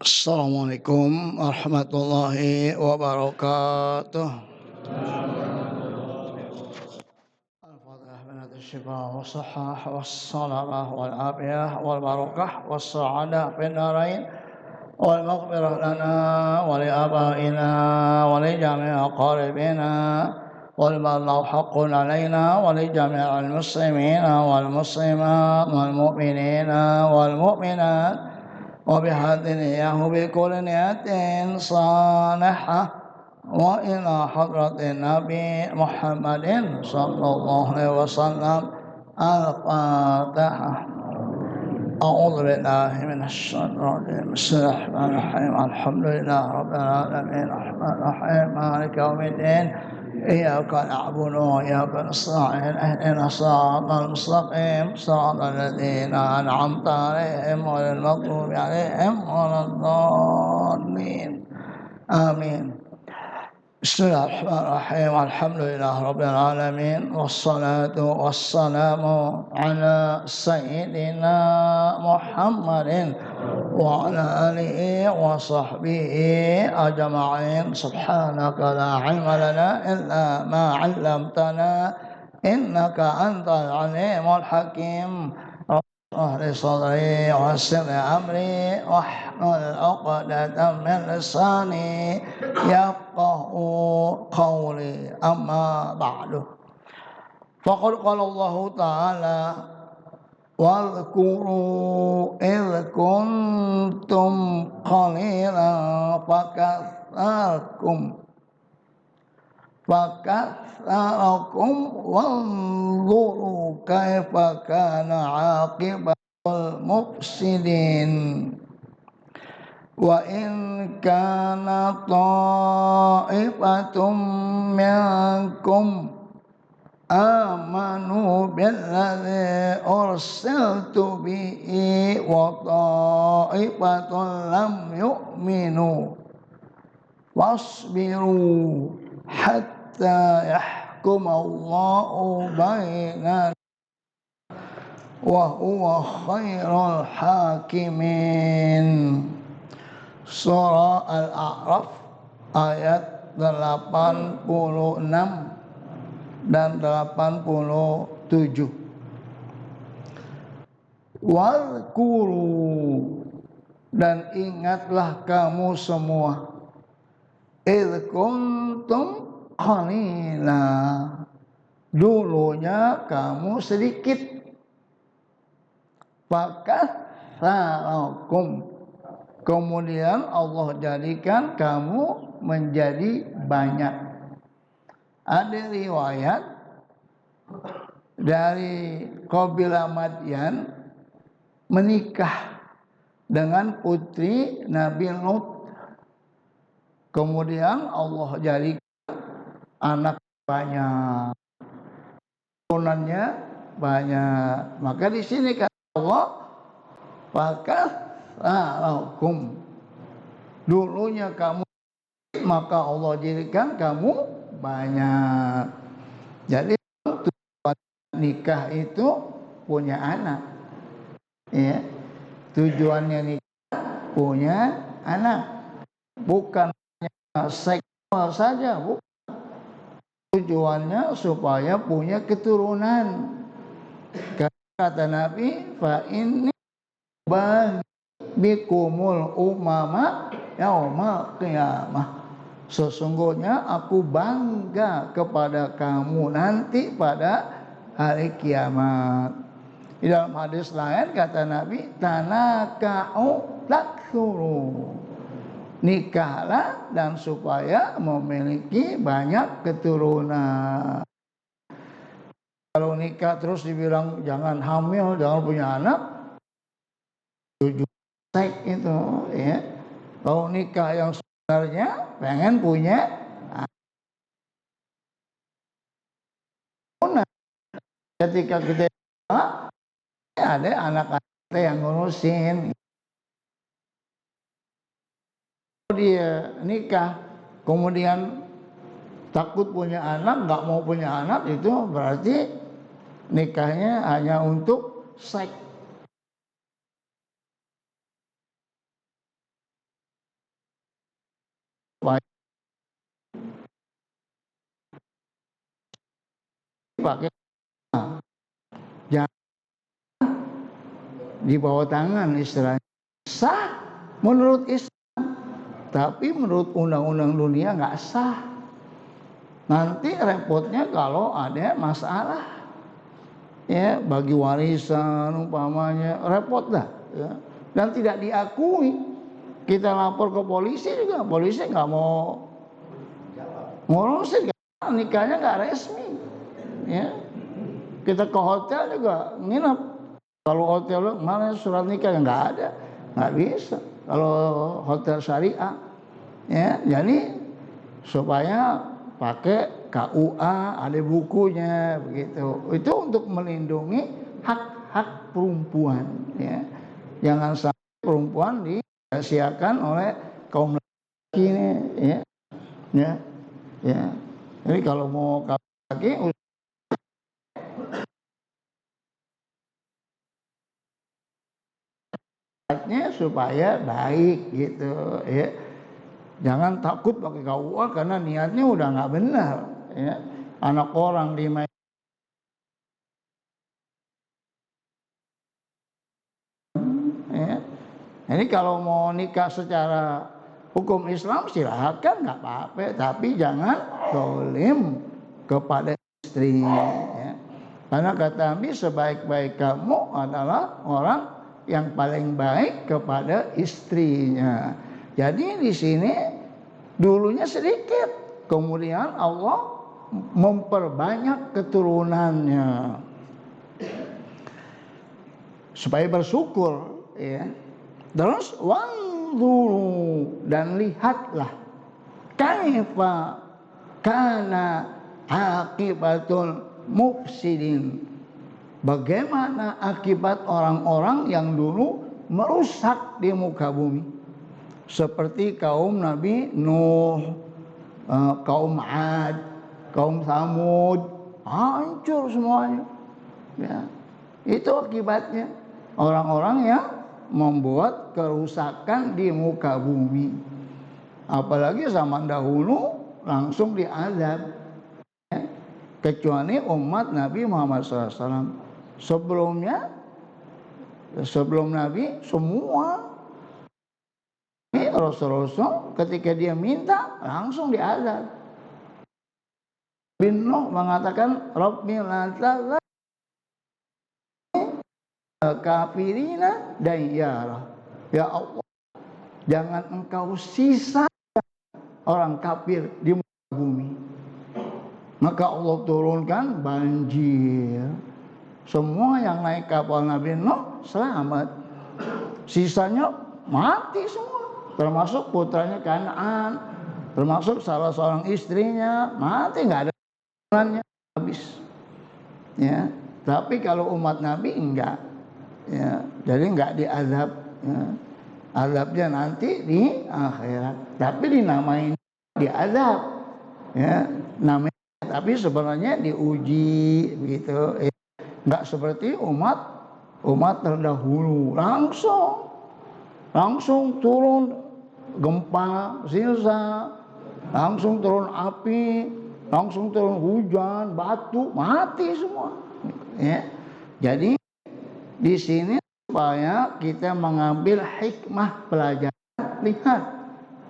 Assalamualaikum warahmatullahi wabarakatuh. Al-Fatihah binat الشفاء والصحة والسلامة والعافية والبركة والسعادة في الدارين والمغفرة لنا ولآبائنا ولجميع أقاربنا والبلاغ حق علينا ولجميع المسلمين والمسلمات والمؤمنين والمؤمنات وبهذه النية بكل نية صالحة وإلى حضرة النبي محمد صلى الله عليه وسلم الفاتحة. أعوذ بالله من الشيطان الرجيم. بسم الله الرحمن الرحيم. الحمد لله رب العالمين الرحمن الرحيم مالك يوم الدين إياك نعبد وإياك نستعين اهدنا الصراط المستقيم صراط الذين أنعمت عليهم غير المغضوب عليهم ولا الضالين آمين. بسم الله الرحمن الرحيم. الحمد لله رب العالمين والصلاة والسلام على سيدنا محمد وعلى آله وصحبه أجمعين. سبحانك لا علم لنا إلا ما علمتنا إنك أنت العليم الحكيم. أهل صدري ويسر أمري واحلل عقدة من لساني يفقه قولي. أما بعد فقد قال الله تعالى واذكروا إذ كنتم قليلا فكثركم وانظروا كيف كان عاقبة المفسدين. وإن كان طائفة منكم آمنوا بالذي أرسلت به وطائفة لم يؤمنوا واصبروا حتى يحكم الله بيننا وهو خير الحاكمين. Surah Al-A'raf ayat 86 dan 87. Wadhkuru, dan ingatlah kamu semua, idh kuntum qalila, dulunya kamu sedikit, fakatsarakum, kemudian Allah jadikan kamu menjadi banyak. Ada riwayat dari kabilah Madyan menikah dengan putri Nabi Lut. Kemudian Allah jadikan anak banyak, turunannya banyak. Maka di sini kata Allah, fakatsarakum, dulunya kamu, maka Allah jadikan kamu banyak. Jadi tujuan nikah itu punya anak, ya. Tujuannya nikah punya anak, bukan seksual saja, bukan. Tujuannya supaya punya keturunan. Kata Nabi, fa inni bikumul umama yaumal qiyamah, sesungguhnya aku bangga kepada kamu nanti pada hari kiamat. Di dalam hadis lain kata Nabi, tanaka'u taksuru, nikahlah dan supaya memiliki banyak keturunan. Kalau nikah terus dibilang jangan hamil, jangan punya anak, tujuh seks itu, ya. Kalau nikah yang sebenarnya pengen punya anak, ketika kita ada anak-anak yang ngurusin. Dia nikah kemudian takut punya anak, nggak mau punya anak, itu berarti nikahnya hanya untuk seks. pakai jangan di bawah tangan istilahnya. Sah menurut Islam, tapi menurut undang-undang dunia nggak sah. Nanti repotnya kalau ada masalah, ya, bagi warisan umpamanya, repot dah, ya. Dan tidak diakui. Kita lapor ke polisi juga, polisi nggak mau ngurusin, nikahnya nggak resmi, ya. Kita ke hotel juga nginep, kalau hotel mana surat nikah nggak ada, nggak bisa. Kalau hotel syariah, ya, jadi supaya pakai KUA, ada bukunya begitu. Itu untuk melindungi hak-hak perempuan, ya. Jangan sampai perempuan disia-siakan oleh kaum laki ini, ya. Ya. Ya. Jadi kalau mau laki supaya baik gitu, ya. Jangan takut pakai KUA karena niatnya udah nggak benar, ya. Anak orang dimain, ya. Jadi kalau mau nikah secara hukum Islam silahkan, nggak apa-apa, tapi jangan zalim kepada istri, ya. Karena kata Nabi, sebaik-baik kamu adalah orang yang paling baik kepada istrinya. Jadi di sini dulunya sedikit, kemudian Allah memperbanyak keturunannya supaya bersyukur, ya. Terus wanzuru, dan lihatlah kaifa kana akibatul mufsidin, bagaimana akibat orang-orang yang dulu merusak di muka bumi, seperti kaum Nabi Nuh, kaum Ad, kaum Samud, hancur semuanya, ya. Itu akibatnya orang-orang yang membuat kerusakan di muka bumi. Apalagi zaman dahulu langsung diazab, ya. Kecuali umat Nabi Muhammad SAW. Sebelumnya, sebelum Nabi, semua Rasul-Rasul ketika dia minta langsung diazab. Bin Nuh mengatakan, Rabbi la tazar kafirina dayyara, ya Allah, jangan engkau sisa orang kafir di muka bumi. Maka Allah turunkan banjir, semua yang naik kapal Nabi Nuh selamat, sisanya mati semua, termasuk putranya Kan'an, termasuk salah seorang istrinya mati, nggak ada hubungannya, habis, ya. Tapi kalau umat Nabi enggak, ya, jadi enggak diazab, ya. Azabnya nanti di akhirat, tapi dinamain diazab, ya, namanya, tapi sebenarnya diuji begitu, ya. Enggak seperti umat terdahulu langsung turun gempa zilzal, langsung turun api, langsung turun hujan, batu, mati semua, ya. Jadi di sini supaya kita mengambil hikmah pelajaran, lihat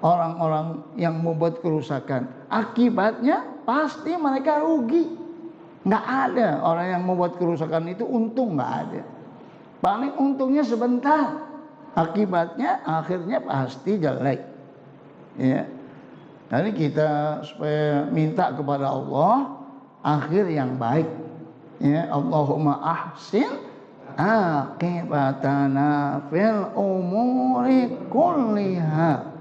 orang-orang yang membuat kerusakan, akibatnya pasti mereka rugi. Nggak ada orang yang membuat kerusakan itu untung, nggak ada. Paling untungnya sebentar, akibatnya akhirnya pasti jelek, ya. Jadi kita supaya minta kepada Allah akhir yang baik, ya. Allahumma ahsin aqibatana fil umuri kulliha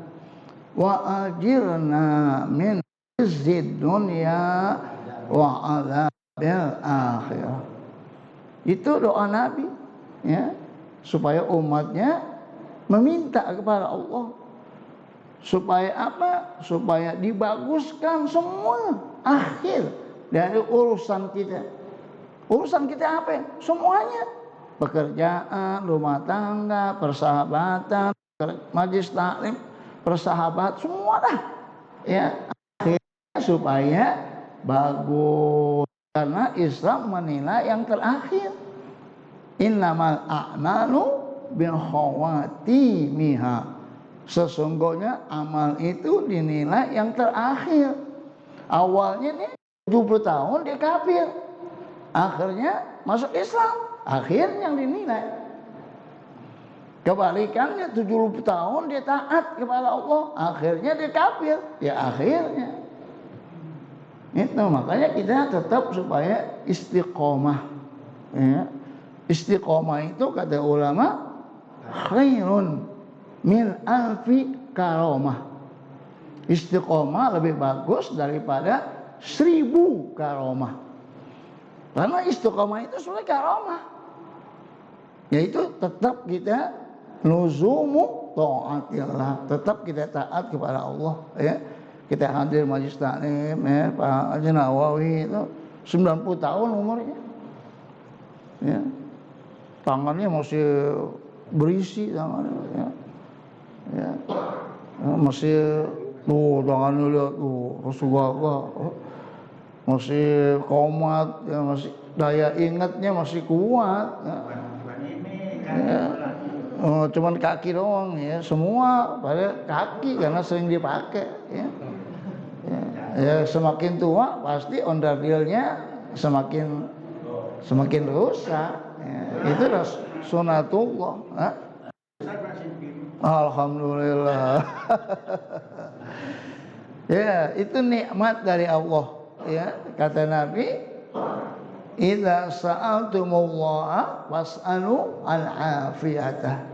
wa ajirna min khizyid dunya wa adzabil akhirah. Itu doa Nabi, ya, supaya umatnya meminta kepada Allah supaya apa? Supaya dibaguskan semua akhir dari urusan kita. Urusan kita apa? Semuanya, pekerjaan, rumah tangga, persahabatan, majelis taklim, persahabat, semua dah, ya. Akhirnya supaya bagus, Karena Islam menilai yang terakhir. Innamal a'malu bil khawatimiha. Sesungguhnya amal itu dinilai yang terakhir. Awalnya nih 70 tahun dia kafir, akhirnya masuk Islam, akhirnya yang dinilai. Kebalikannya 70 tahun dia taat kepada Allah, akhirnya dia kafir, ya akhirnya. Itu makanya kita tetap supaya istiqomah. Ya. Istiqomah itu kata ulama khairun min alfi karomah. Istiqomah lebih bagus daripada 1000 karomah. Karena istiqomah itu sebenarnya karomah, yaitu tetap kita luzumu taatillah, tetap kita taat kepada Allah. Ya, kita hadir majlis taklim, ya, Pak Haji Nawawi itu 90 tahun umurnya, ya, tangannya masih berisi tangannya, ya, ya, masih tuh tangannya lihat tuh Rasulullah masih komat, ya, masih daya ingatnya masih kuat, ya. Ya. Oh, cuman kaki doang ya, semua pada kaki karena sering dipakai, ya. Ya, ya semakin tua pasti onderdilnya semakin rusak, ya. Itu sunatullah, ha? Alhamdulillah. Ya, itu nikmat dari Allah, ya. Kata Nabi, idza sa'altumullaha was'alu al-afiyata.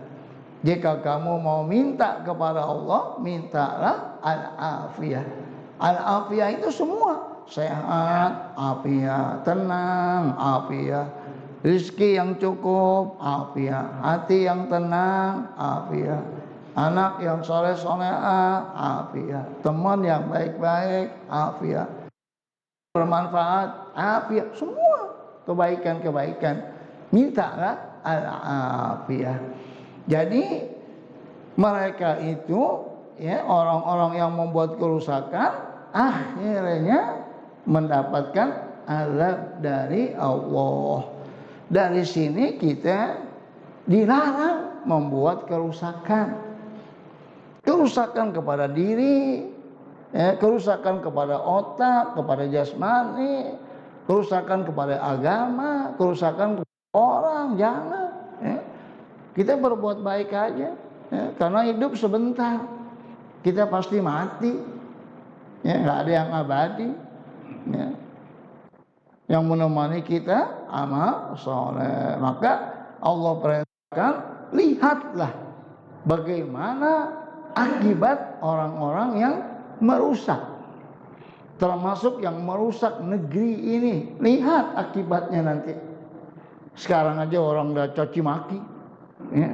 Jika kamu mau minta kepada Allah, mintalah al-afiyah. Al-afiyah itu semua, sehat, afiyah, tenang, afiyah, rezeki yang cukup, afiyah, hati yang tenang, afiyah, anak yang soleh-solehah, afiyah, teman yang baik-baik, afiyah, bermanfaat, afiyah, semua kebaikan-kebaikan, mintalah al-afiyah. Jadi mereka itu, ya, orang-orang yang membuat kerusakan akhirnya mendapatkan azab dari Allah. Dari sini kita dilarang membuat kerusakan. Kerusakan kepada diri, ya, kerusakan kepada otak, kepada jasmani, kerusakan kepada agama, kerusakan kepada orang, jangan, ya. Kita berbuat baik aja, ya, karena hidup sebentar, kita pasti mati, ya, nggak ada yang abadi, ya. Yang menemani kita amal soleh. Maka Allah perintahkan, lihatlah bagaimana akibat orang-orang yang merusak, termasuk yang merusak negeri ini. Lihat akibatnya nanti. Sekarang aja orang udah caci maki, ya.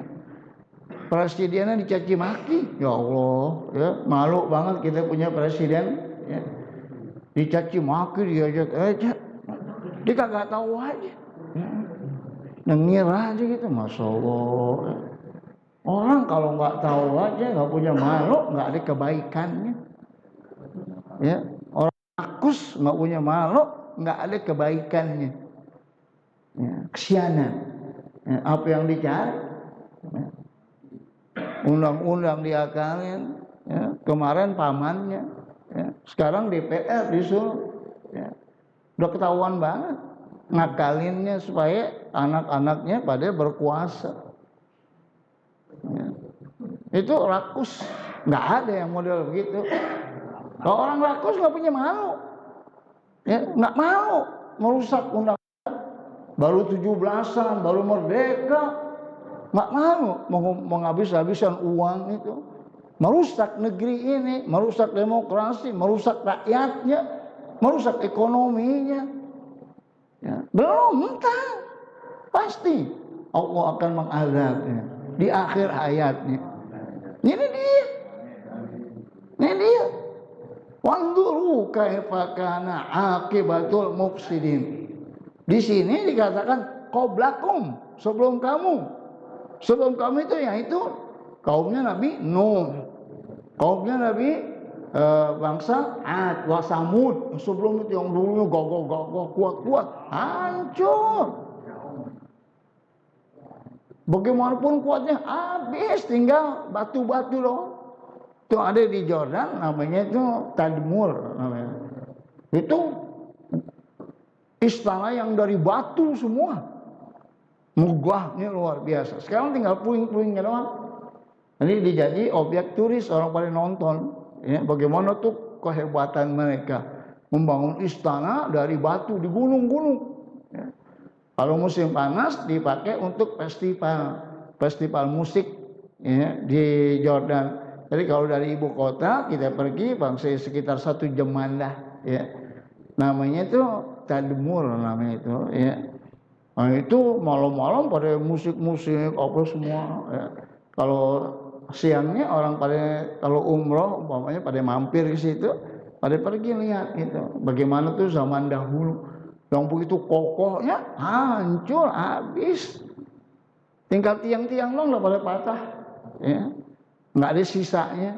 Presidennya dicaci maki, ya Allah, ya, malu banget kita punya presiden, ya. Dicaci maki, diajak aja, dia kagak tahu aja, ya. Nengir aja gitu, masya Allah, ya. Orang kalau nggak tahu aja, nggak punya malu, nggak ada kebaikannya, ya. Orang rakus nggak punya malu, nggak ada kebaikannya, ya. Kesianan, ya. Apa yang dicari, ya. Undang-undang diakalin, ya. Kemarin pamannya, ya. Sekarang DPR disuruh, ya. Udah ketahuan banget ngakalinnya supaya anak-anaknya pada berkuasa, ya. Itu rakus, nggak ada yang model begitu. Kalau orang rakus nggak punya malu, ya, nggak mau merusak undang-undang. Baru 17-an, baru merdeka, nggak mau menghabis-habisan uang itu, merusak negeri ini, merusak demokrasi, merusak rakyatnya, merusak ekonominya, ya. Belum entah, pasti Allah akan mengazabnya di akhir hayatnya. Ini dia. Wanzuru kaifa kana akibatul mufsidin. Di sini dikatakan qablakum, sebelum kamu. Sebelum kamu itu yaitu kaumnya Nabi Nuh, kaumnya Nabi bangsa Ad wa Samud. Sebelum itu yang dulunya gagah-gagah kuat-kuat hancur. Bagaimanapun kuatnya habis, tinggal batu-batu loh. Itu ada di Jordan, namanya itu Tadmur namanya. Itu istana yang dari batu semua. Megahnya luar biasa. Sekarang tinggal puing-puingnya doang. Ini dijadi objek turis, orang pada nonton. Ya, bagaimana tuh kehebatan mereka membangun istana dari batu di gunung-gunung. Ya. Kalau musim panas dipakai untuk festival musik ya, di Jordan. Jadi kalau dari ibu kota kita pergi bangsa sekitar 1 jaman lah. Ya. Namanya itu Tadmur namanya itu. Ya. Nah itu malam-malam pada musik-musik apa semua. Ya. Kalau siangnya orang pada kalau umroh umpamanya pada mampir ke situ, pada pergi lihat gitu. Bagaimana tuh zaman dahulu yang begitu kokohnya hancur habis. Tinggal tiang-tiang dong udah pada patah. Ya. Nggak ada sisanya.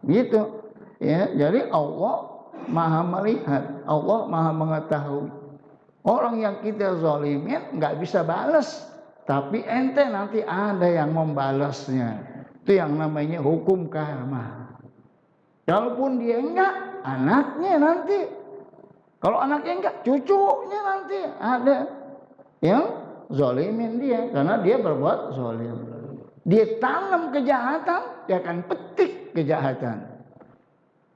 Gitu. Ya, jadi Allah Maha melihat, Allah Maha mengetahui. Orang yang kita zalimin nggak bisa balas, tapi ente nanti ada yang membalasnya. Itu yang namanya hukum karma. Kalaupun dia enggak, anaknya nanti. Kalau anaknya enggak, cucunya nanti ada yang zalimin dia, karena dia berbuat zalim. Dia tanam kejahatan, dia akan petik kejahatan.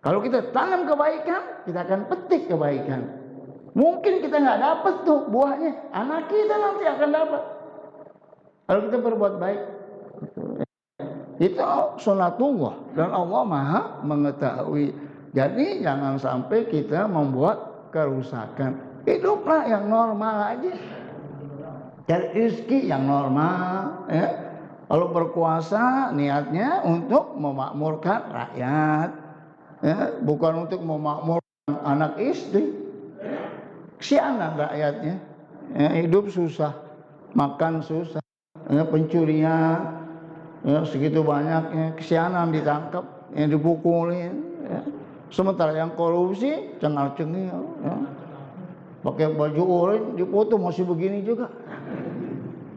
Kalau kita tanam kebaikan, kita akan petik kebaikan. Mungkin kita nggak dapat tuh buahnya, anak kita nanti akan dapat. Kalau kita berbuat baik, itu sunatullah dan Allah Maha mengetahui. Jadi jangan sampai kita membuat kerusakan. Hiduplah yang normal aja, cari rezeki yang normal. Ya. Kalau berkuasa niatnya untuk memakmurkan rakyat, ya, bukan untuk memakmurkan anak istri. Kesianan rakyatnya, ya, hidup susah, makan susah, ya, pencurian, ya, segitu banyaknya, kesianan ditangkap, yang dipukulin, ya. Sementara yang korupsi cengal-cengil, ya. Pakai baju oranye dipoto masih begini juga,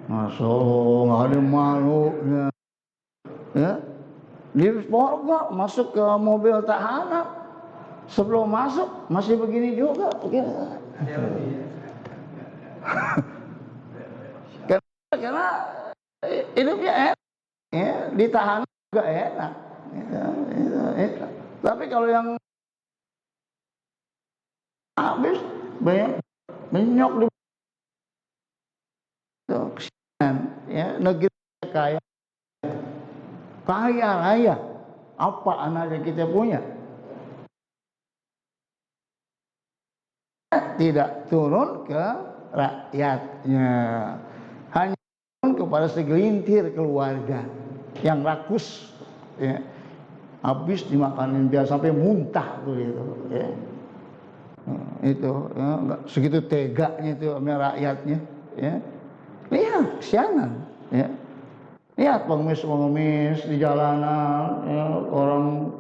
masuk nggak ada malunya, ya. Di Porga masuk ke mobil tahanan, sebelum masuk masih begini juga, begini. Karena hidupnya enak, ya, ditahan juga enak. Itu. Tapi kalau yang habis banyak menyok di kesian, ya, negeri kaya raya, apa anaknya kita punya? Tidak turun ke rakyatnya, hanya turun kepada segelintir keluarga yang rakus, ya. Habis dimakanin dia sampai muntah tuh itu, ya. Itu ya, segitu teganya itu sama rakyatnya, ya. Lihat kesianan, ya. Lihat pengemis-pengemis di jalanan, ya, orang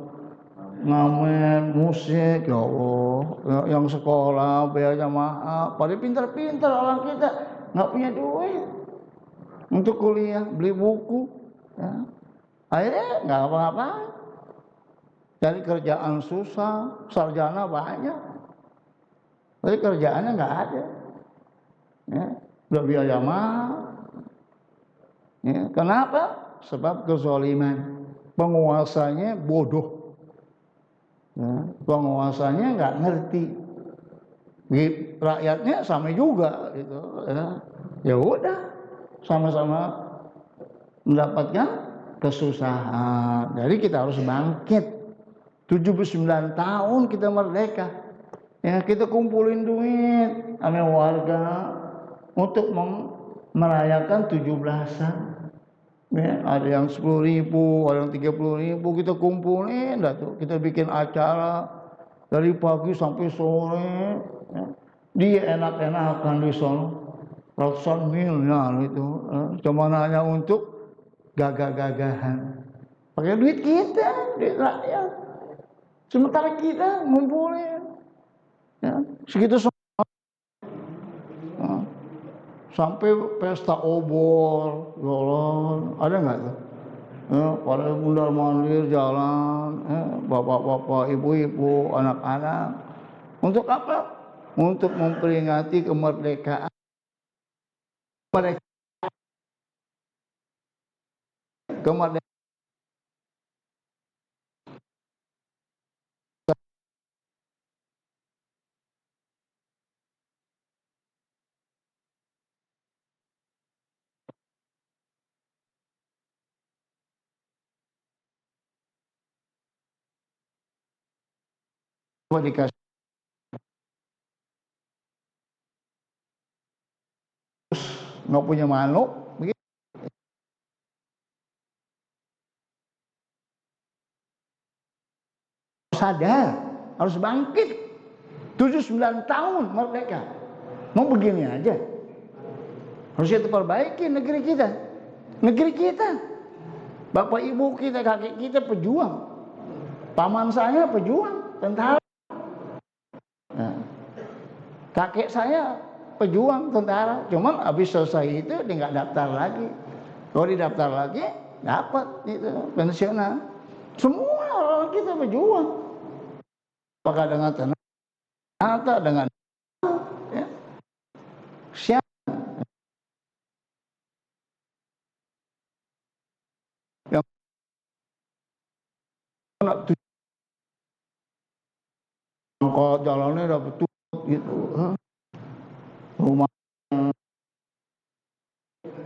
ngamen musik, ya Allah, ya, yang sekolah biaya mahal, pada pintar-pintar orang kita nggak punya duit untuk kuliah, beli buku, ya. Akhirnya nggak apa-apa, cari kerjaan susah, sarjana banyak, tapi kerjaannya nggak ada, ya, udah biaya mahal, ya. Kenapa? Sebab kezaliman, penguasanya bodoh. Ya, penguasanya nggak ngerti, rakyatnya sama juga, gitu. Ya udah, sama-sama mendapatkan kesusahan. Jadi kita harus bangkit. 79 tahun kita merdeka, ya, kita kumpulin duit sama warga untuk merayakan 17-an. Ya, ada yang 10.000, ada yang 30.000, kita kumpulin, dah tuh, kita bikin acara dari pagi sampai sore, ya. Dia enak-enakan di sana, ratusan miliar itu, cuma hanya untuk gagah-gagahan, pakai duit kita, duit rakyat. Sementara kita ngumpulin, ya, segitu semua. Sampai pesta obor, jalan, ada nggak tuh? Ya, pada mundar mandir jalan, ya, bapak-bapak, ibu-ibu, anak-anak. Untuk apa? Untuk memperingati kemerdekaan mereka, kemerdekaan dikasih nggak punya malu, begitu sadar, harus bangkit. 79 tahun merdeka, mau begini aja, harus kita perbaiki negeri kita, negeri kita. Bapak ibu kita, kakek kita pejuang, paman saya pejuang, tentara. Nah, kakek saya pejuang, tentara. Cuman habis selesai itu dia nggak daftar lagi. Kalau didaftar lagi, dapat itu pensiunan. Semua orang kita berjuang. Apakah dengan tenaga, dengan ya, siapa yang nak angkot jalannya udah betul gitu, rumah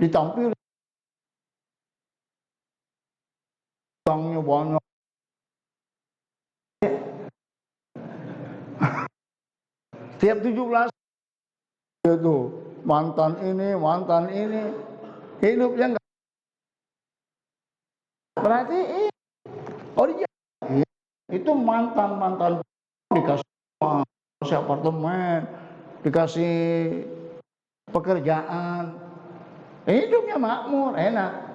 ditampil uangnya banyak. Tiap 17 itu mantan ini hidupnya nggak berarti. Oh iya, itu mantan dikasih rumah, dikasih apartemen, dikasih pekerjaan, hidupnya makmur, enak.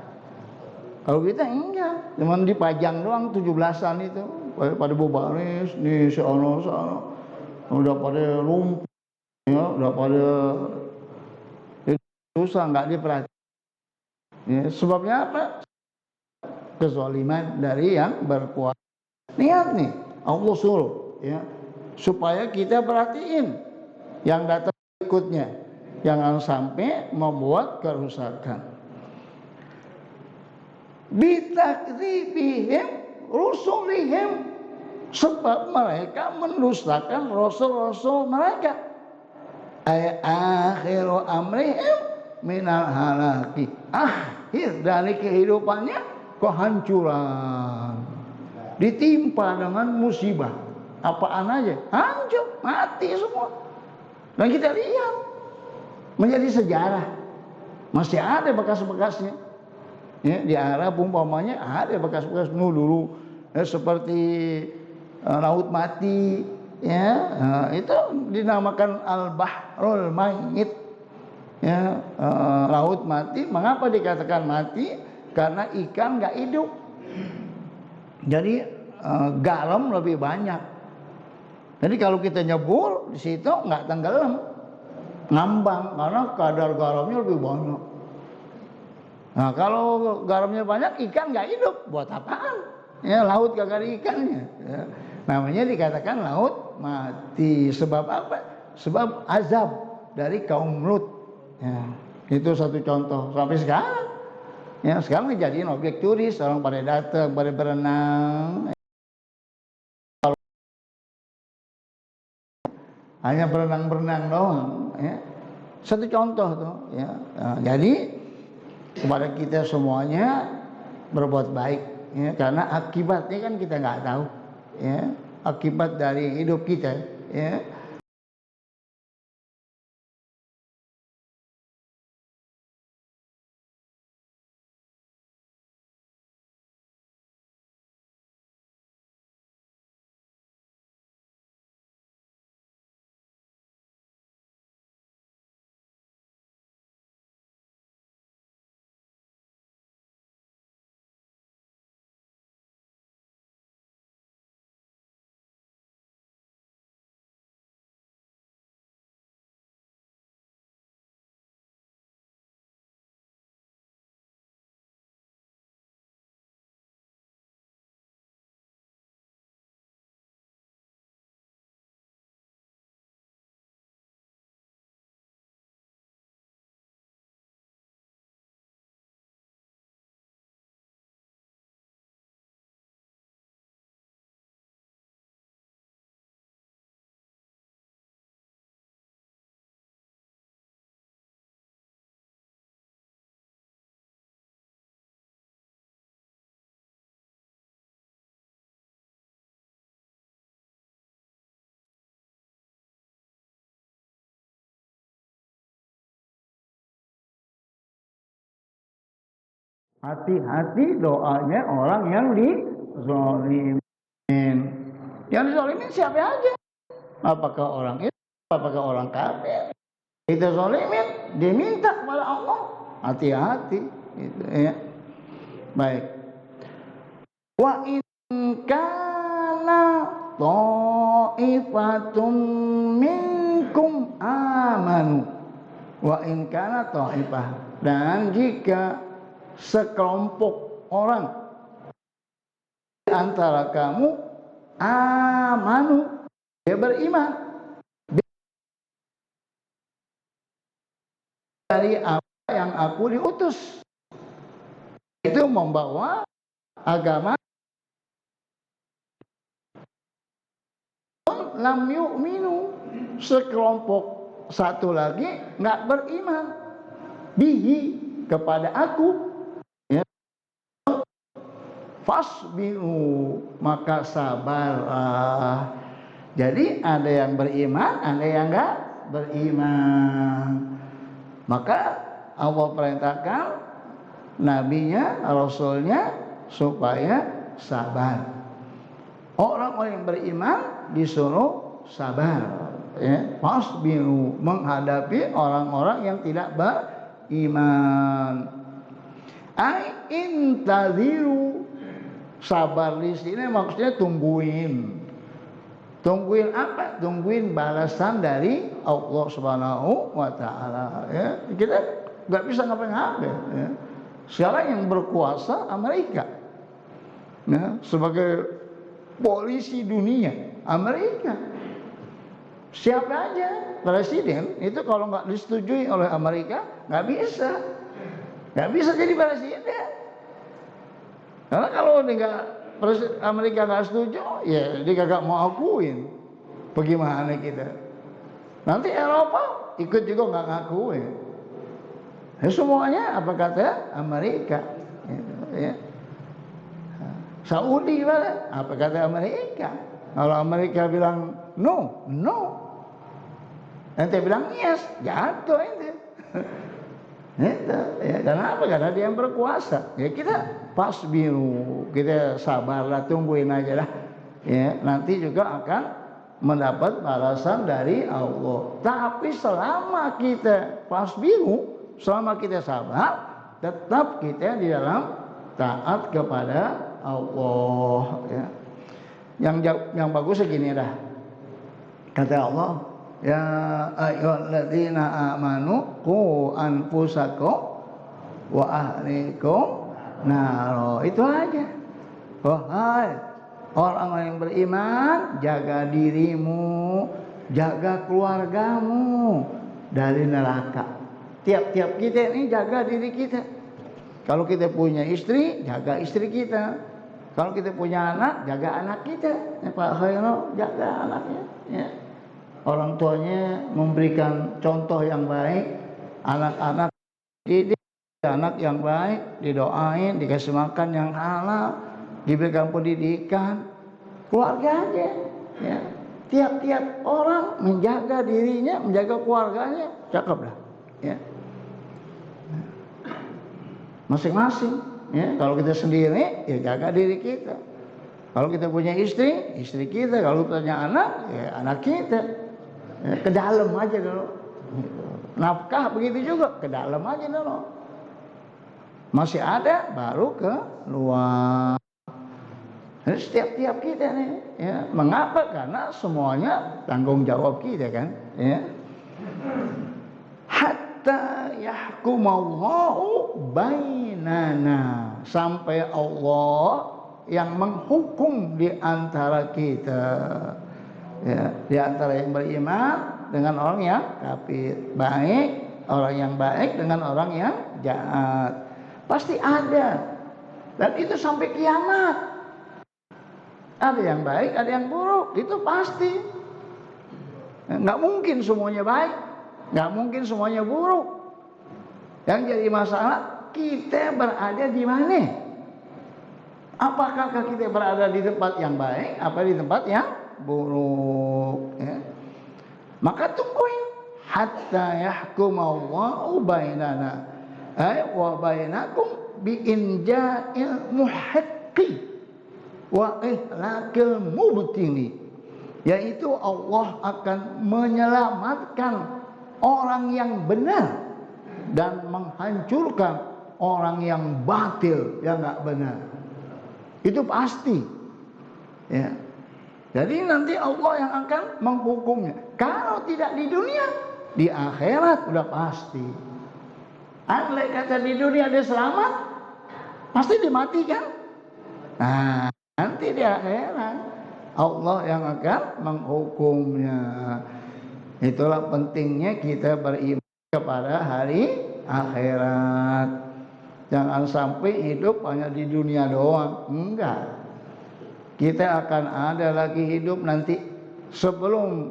Kalau kita enggak, cuma dipajang doang 17-an itu, pada bubaris di sono, udah pada lumpuh, ya, udah pada susah, nggak diperhatikan. Ya, sebabnya apa? Kezaliman dari yang berkuasa. Niat nih, Allah suruh, ya, supaya kita perhatiin yang datang berikutnya, jangan sampai membuat kerusakan. Bitakdzibihim rusulihim, sebab mereka mendustakan rasul-rasul mereka. Akhiru amrihim minal halaki, akhir dari kehidupannya kehancuran, ditimpa dengan musibah apaan aja, hancur, mati semua. Dan kita lihat menjadi sejarah, masih ada bekas-bekasnya. Ya, di Arab umpamanya ada bekas-bekas dulu, ya, seperti laut mati, ya, itu dinamakan al-bahrul mayyit, ya, laut mati. Mengapa dikatakan mati? Karena ikan nggak hidup, jadi garam lebih banyak. Jadi kalau kita nyebur di situ nggak tenggelam, ngambang, karena kadar garamnya lebih banyak. Nah, kalau garamnya banyak, ikan nggak hidup, buat apaan? Ya, laut gak ada ikannya. Ya. Namanya dikatakan laut mati. Sebab apa? Sebab azab dari kaum Lut. Ya, itu satu contoh. Sampai sekarang, ya, sekarang dijadiin objek turis, orang pada datang, pada berenang. Hanya berenang-berenang doang. Ya. Satu contoh tuh. Ya. Nah, jadi kepada kita semuanya berbuat baik, ya, karena akibatnya kan kita nggak tahu, ya, akibat dari hidup kita, ya. Hati-hati doanya orang yang dizalimin. Yang dizalimin siapa aja? Apakah orang itu? Apakah orang kafir? Kita zalimin, diminta kepada Allah. Hati-hati. Gitu, ya. Baik. Wa in kana ta'ifatum minkum amanu. Wa in kana ta'ifah. Dan jika sekelompok orang di antara kamu amanu, dia beriman dari apa yang aku diutus, itu membawa agama. Lam yu'minu, sekelompok satu lagi nggak beriman bihi, kepada aku, ya. Fasbiru, maka sabarlah. Jadi ada yang beriman, ada yang nggak beriman. Maka Allah perintahkan nabinya, rasulnya supaya sabar. Orang-orang yang beriman disuruh sabar, ya. Fasbiru, menghadapi orang-orang yang tidak beriman. Ai intaziru, sabar di sini maksudnya tungguin. Tungguin apa? Tungguin balasan dari Allah Subhanahu wa taala, ya. Kita nggak bisa ngapain-ngapain, ya. Sekarang yang berkuasa Amerika, ya, sebagai polisi dunia, Amerika. Siapa aja presiden itu kalau nggak disetujui oleh Amerika nggak bisa jadi presiden. Karena kalau Amerika nggak setuju, ya dia kagak mau akuin. Bagaimana kita? Nanti Eropa ikut juga nggak ngakuin. Ya, semuanya apa kata Amerika, ya. Saudi apa kata Amerika? Kalau Amerika bilang no, nanti bilang yes, jatuh itu. Itu, ya, karena apa? Karena dia yang berkuasa. Ya kita fasbiru, kita sabarlah, tungguin aja lah. Ya, nanti juga akan mendapat balasan dari Allah. Tapi selama kita fasbiru, selama kita sabar, tetap kita di dalam taat kepada Allah, ya. Yang bagus segini dah. Kata Allah, ya ayyuhalladzina amanu qu anfusakum wa ahlikum naro. Itu aja. Wahai orang yang beriman, jaga dirimu, jaga keluargamu dari neraka. Tiap-tiap kita ini jaga diri kita. Kalau kita punya istri, jaga istri kita. Kalau kita punya anak, jaga anak kita. Ya, Pak Khairul, jaga anaknya, ya. Orang tuanya memberikan contoh yang baik, anak-anak didik anak yang baik, didoain, dikasih makan yang halal, diberikan pendidikan, keluarga aja, ya. Tiap-tiap orang menjaga dirinya, menjaga keluarganya, cakep dah, ya. Masing-masing, ya. Kalau kita sendiri, ya jaga diri kita. Kalau kita punya istri, istri kita. Kalau punya anak, ya anak kita. Ya, ke dalam aja dulu. Nafkah begitu juga, ke dalam aja dulu. Masih ada, baru ke luar. Jadi setiap kita nih, ya. Mengapa? Karena semuanya tanggung jawab kita kan, ya. Hatta yahkumallahu bainana, sampai Allah yang menghukum di antara kita, ya, di antara yang beriman dengan orang yang kafir, baik orang yang baik dengan orang yang jahat, pasti ada, dan itu sampai kiamat. Ada yang baik, ada yang buruk, itu pasti. Nggak mungkin semuanya baik, nggak mungkin semuanya buruk. Yang jadi masalah, kita berada di mana? Apakah kita berada di tempat yang baik, apa di tempat yang buruk, ya? Maka tungguin hatta yahkumallahu bainana ay wa bainakum biinja'il muhiqqi wa ihlakil mubtili, yaitu Allah akan menyelamatkan orang yang benar dan menghancurkan orang yang batil, yang nggak benar. Itu pasti, ya. Jadi nanti Allah yang akan menghukumnya. Kalau tidak di dunia, di akhirat udah pasti. Andai kata di dunia dia selamat, pasti dimatikan. Nah, nanti di akhirat Allah yang akan menghukumnya. Itulah pentingnya kita beriman kepada hari akhirat. Jangan sampai hidup hanya di dunia doang. Enggak. Kita akan ada lagi hidup nanti sebelum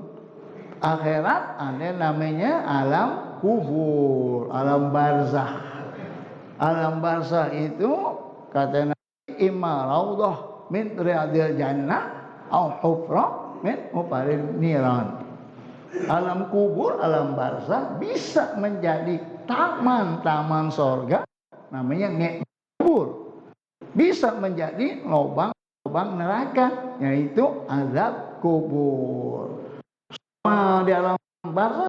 akhirat, ada namanya alam kubur, alam barzakh. Alam barzakh itu kata Nabi, imma raudhah min riyadil jannah au hufrah min hufarin niran. Alam kubur, alam barzakh bisa menjadi taman-taman sorga, namanya nikmat kubur. Bisa menjadi lubang neraka, yaitu azab kubur. Di alam barzakh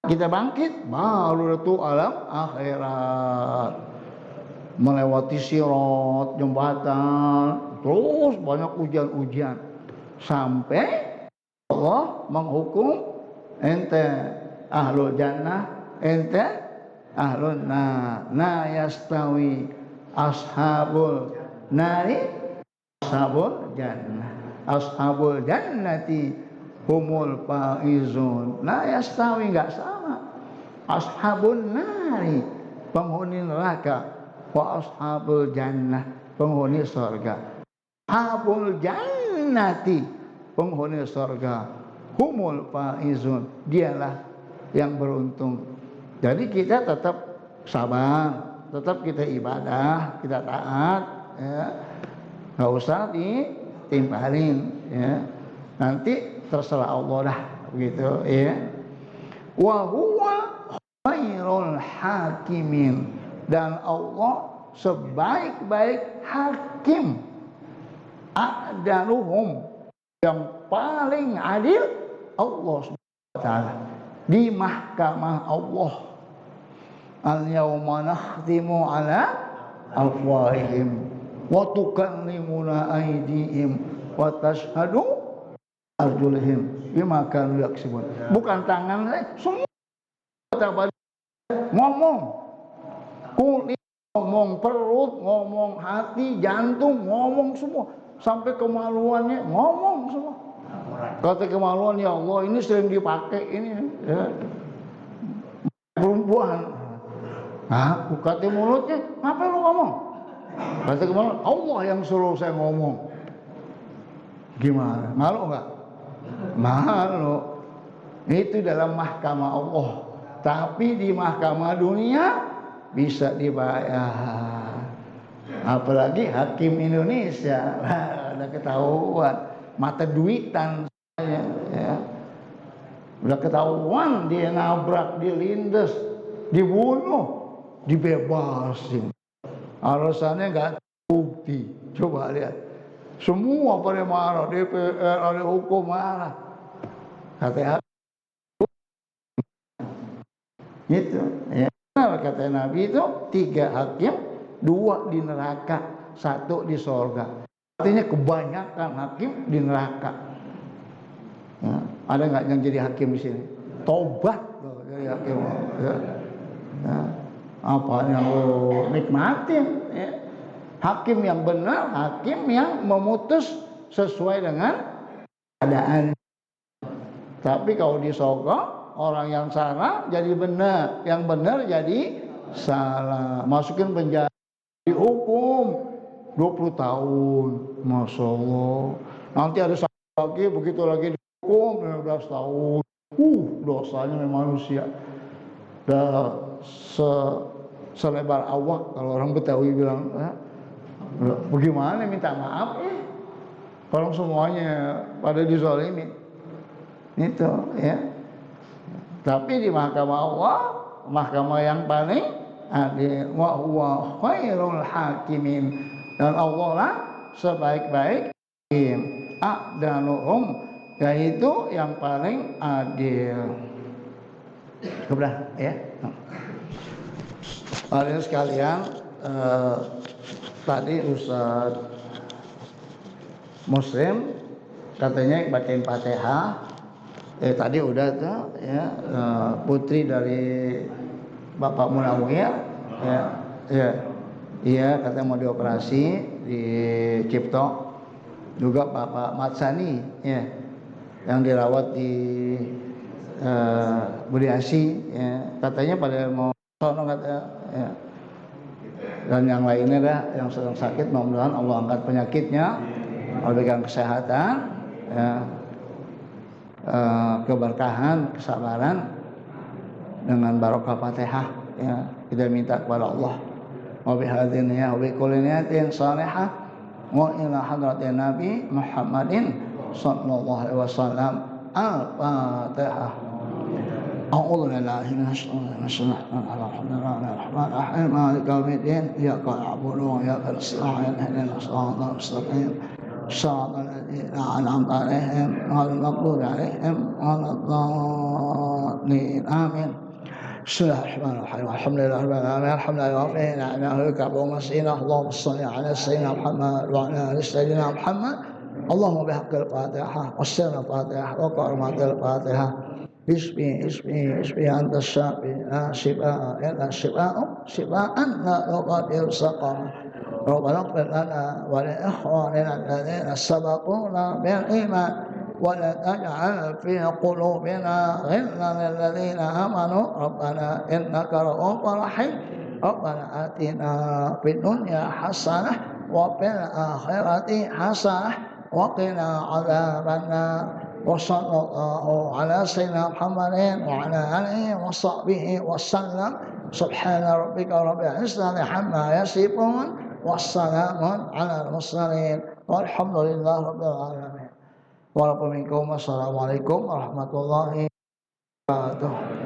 kita bangkit, baru itu alam akhirat, melewati sirat, jembatan, terus banyak ujian-ujian sampai Allah menghukum ente ahlul jannah, ente ahlul nar. Na yastawi ashabul nari ashabul jannah, ashabul jannati humul faizun. La yastawi, enggak sama. Ashabun nari, penghuni neraka, wa ashabul jannah, penghuni surga. Ashabul jannati, penghuni surga, humul faizun, dialah yang beruntung. Jadi kita tetap sabar, tetap kita ibadah, kita taat, ya. Nggak usah ditimpalin, ya. Nanti terserah Allah dah, begitu, ya. Wa huwa khairul hakimin, dan Allah sebaik-baik hakim. Adaluhum, yang paling adil Allah Subhanahu wa taala di mahkamah Allah. Al-yawma nakhtimu ala afwahihim wa tukallimuna aydihim wa tashhadu arjuluhum bima kanu yaksubun. Bukan tangan, semua ngomong, kulit ngomong, perut ngomong, hati, jantung ngomong, semua sampai kemaluannya ngomong semua. Kata kemaluan, ya Allah ini sering dipakai ini, ya, perempuan. Nah, kata mulutnya, apa lu ngomong? Kata kemaluan, Allah yang suruh saya ngomong. Gimana? Malu nggak? Malu. Itu dalam mahkamah Allah. Tapi di mahkamah dunia bisa dibayar. Apalagi hakim Indonesia, ada ketahuan mata duitan, ya. Udah ketahuan dia nabrak, dilindas, dibunuh, dibebasin. Alasannya nggak bukti. Coba lihat, semua pada marah, DPR, ada hukum marah. Kata itu, ya. Kata Nabi itu 3 hakim, 2 di neraka, 1 di surga. Artinya kebanyakan hakim di neraka. Ya, ada nggak yang jadi hakim di sini? Tobat loh, jadi hakim. Ya. Ya. Apa yang lo nikmatin? Ya. Hakim yang benar, hakim yang memutus sesuai dengan keadaan. Tapi kalau di surga, orang yang salah jadi benar, yang benar jadi salah. Masukin penjara, dihukum 20 tahun, Masya Allah. Nanti ada satu lagi, begitu lagi dihukum 15 tahun. Dosanya memang manusia. Dah selebar awak, kalau orang Betawi bilang, bagaimana minta maaf ya? Kalau semuanya pada dizalimi. Itu, ya. Tapi di mahkamah Allah mahkamah yang paling adil. Wa huwa khairul hakimin, dan Allah lah sebaik-baik hakim. A'daluhum, yaitu yang paling adil. Sudah ya. Hadirin sekalian, tadi Ustaz Muslim katanya bacain Fatihah. Tadi udah tuh ya, putri dari Bapak Munawir ya katanya mau dioperasi di Cipto. Juga Bapak Matsani ya, yang dirawat di Budi Asi ya, katanya pada mau sono katanya ya. Dan yang lainnya dah yang sedang sakit, mudah-mudahan Allah angkat penyakitnya, Allah berikan kesehatan ya, keberkahan, kesabaran dengan barokah Fatihah ya. Kita minta kepada Allah wa bihadzin ya wa bi kulli niyatin salihah wa ila hadratin Nabi Muhammadin sallallahu alaihi wasallam. Al-Fatihah. A'udzu billahi minasy syaitonir rajim. Maliki yaumiddin. Iyyaka na'budu wa iyyaka nasta'in. Ihdinas siratal mustaqim. Shiratal ladzina an'amta 'alaihim ghairil maghdubi 'alaihim waladdallin. Amin. Bismillahirrahmanirrahim. Alhamdulillahirabbil alamin. Alhamdulillahi ni'mahu yakbu masina. Allahumma shalli 'ala sayyidina Muhammad wa 'ala ali sayyidina Muhammad. Allahumma bihaqqil Fatihah wa sirril Fatihah wa qaramatil Fatihah. Ismi anta syafi la shifa'a illa shifa'u shifa'an la yughadiru saqama. Rabbana ighfir lana wa li ikhwanina alladhina sabaquna bil iman wa la taj'al fi qulubina ghillan lil ladzina amanu rabbana innaka ra'ufur rahim. Rabbana atina fid dunya hasanah wa fil akhirati hasanah wa qina 'adzabannar. وصلى الله على سيدنا محمد وعلى آله وصحبه وسلم. سبحان ربك رب العزة عما يصفون والسلام على المرسلين والحمد لله رب العالمين. Waalaikumsalam warahmatullahi wabarakatuh.